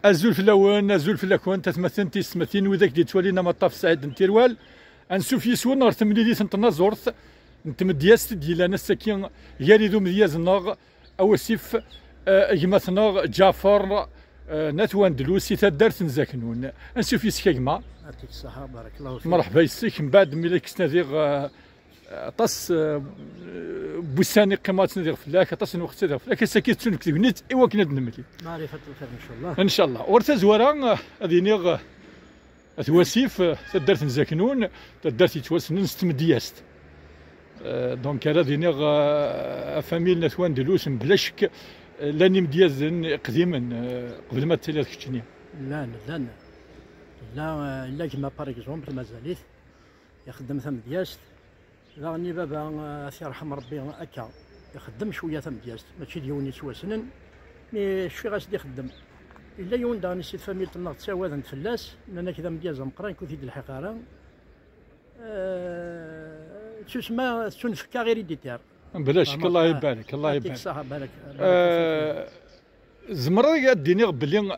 ازول في اللون ازول في الاكوان تتمثل تيسمثين وذاك دي توالينا مطاف سعيد نتيروال انسوف يسون نهار تمليليت نتنا زورت نتمدياست ديال السكين يريدو مدياز الناغ اوسيف يمثنا جعفر نتوان دلوسي تدارت نزاكنون انسوف يسكيما يعطيك الصحة بارك الله فيك. مرحبا يسيك من بعد ملي كنت طاس بوساني قيمات ندير فلاك طاس الوقت ندير فلاك ساكيت تنك نيت ايوا كنا نملي معرفة الخير ان شاء الله ان شاء الله ورتا زوارا هذه نيغ تواسيف تدارت نزاكنون تدارت يتواسن نستمدياست دونك هذه نيغ فاميل نتوان دلوس بلا شك لاني مدياز قديما قبل ما تالي كتشني لا لا لا لا كيما باغ اكزومبل مازاليت يخدم ثم دياست راني بابا سي يرحم ربي هكا يخدم شويه ثم دياست ماشي ديوني تواسنن مي شوي غاس يخدم الا يون داني سي فاميل تناغ تساوى ذا نتفلاس انا كذا مدياز مقران كنت يد الحقاره تسمى تنفكا غير يديتير بلا شك الله يبارك الله يبارك الصحه بارك زمرا ديني بلي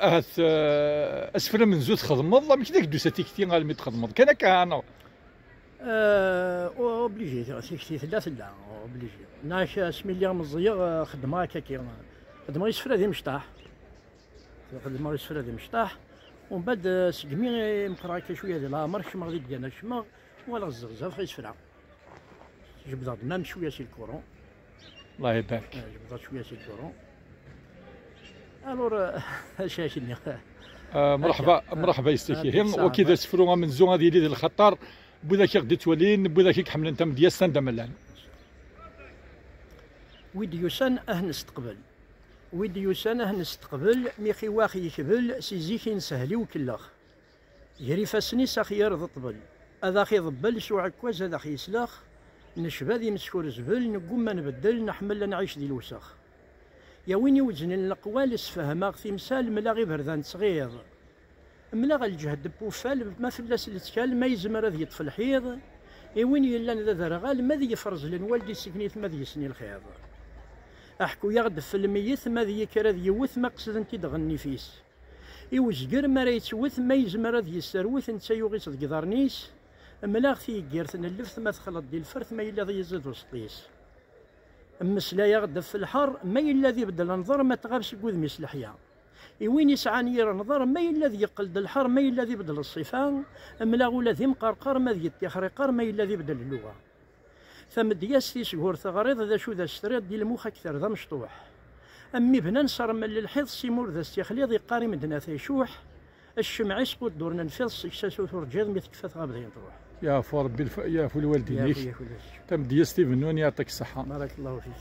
اسفل من زوج تخدمض ماشي داك دوساتي كثير غالمي تخدمض كان كانا اوبليجي سيكتي ثلاث لا اوبليجي ناش سميليا مزيغ خدمه هكا كي خدمه يسفر هذه مشطاح خدمه يسفر هذه مشطاح ومن بعد سقمي مقرا هكا شويه ديال الامر كما غادي ديالنا كما ولا الزغزاف يسفرها جبد مام شويه سي الكورون الله يبارك جبد شويه سي الكورون الور شاشني مرحبا يستيكي وكذا سفروها من زون هذه ديال الخطر بوذاك يغدي تولين بوذاك يكحمل انت مديال سندا ملان ويدي يوسان نستقبل ويدي يوسان نستقبل ميخي واخي يكبل سي زيكي نسهلي وكلاخ يري فاسني ساخيار ضطبل هذا خي ضبل سو عكواز هذا خي يسلاخ نشبا ذي مسكور زبل نقوم ما نبدل نحمل نعيش دي الوسخ يا وين يوزن الاقوال اسفهماغ تمثال ملاغي بردان صغير ملاغ الجهد بوفال ما فلاس الاتكال ما يزمر ذي يطفي الحيض وين يلان ذا ذرغال ما ذي يفرز للوالدي سكنيت ما ذي يسني الخيض احكو يغد في الميت ما ذي يكرا ذي يوث ما قصد انت تغني فيس يوزقر ما ريتوث ما يزمر ذي يسروث انت يغيص ذي ملاغ في كيرثن اللفث ما تخلط دي الفرث ما يلا ذي يزد وسطيس مسلا يغد في الحر ما يلا ذي بدل انظر ما تغابش قوذ ميس الحياه وين يسعى نير نظر ما يلا ذي يقلد الحر ما يلا ذي بدل الصفان ملاغ ولا ذي مقرقر ما ذي يتخرقر ما يلا ذي بدل اللغه ثم دياس شهور ثغريض ذا شو ذا الشريط ديال المخ اكثر ذا مشطوح امي بنا نصر من للحيض سيمور ذا استيخليض يقاري مدنا ثيشوح الشمع يسقط دورنا نفيض يكساسو ثرجيض مي تكفات غابدين تروح يا فو ربي يا فو الوالدين تم دياس ستيفن يعطيك الصحه بارك الله فيك.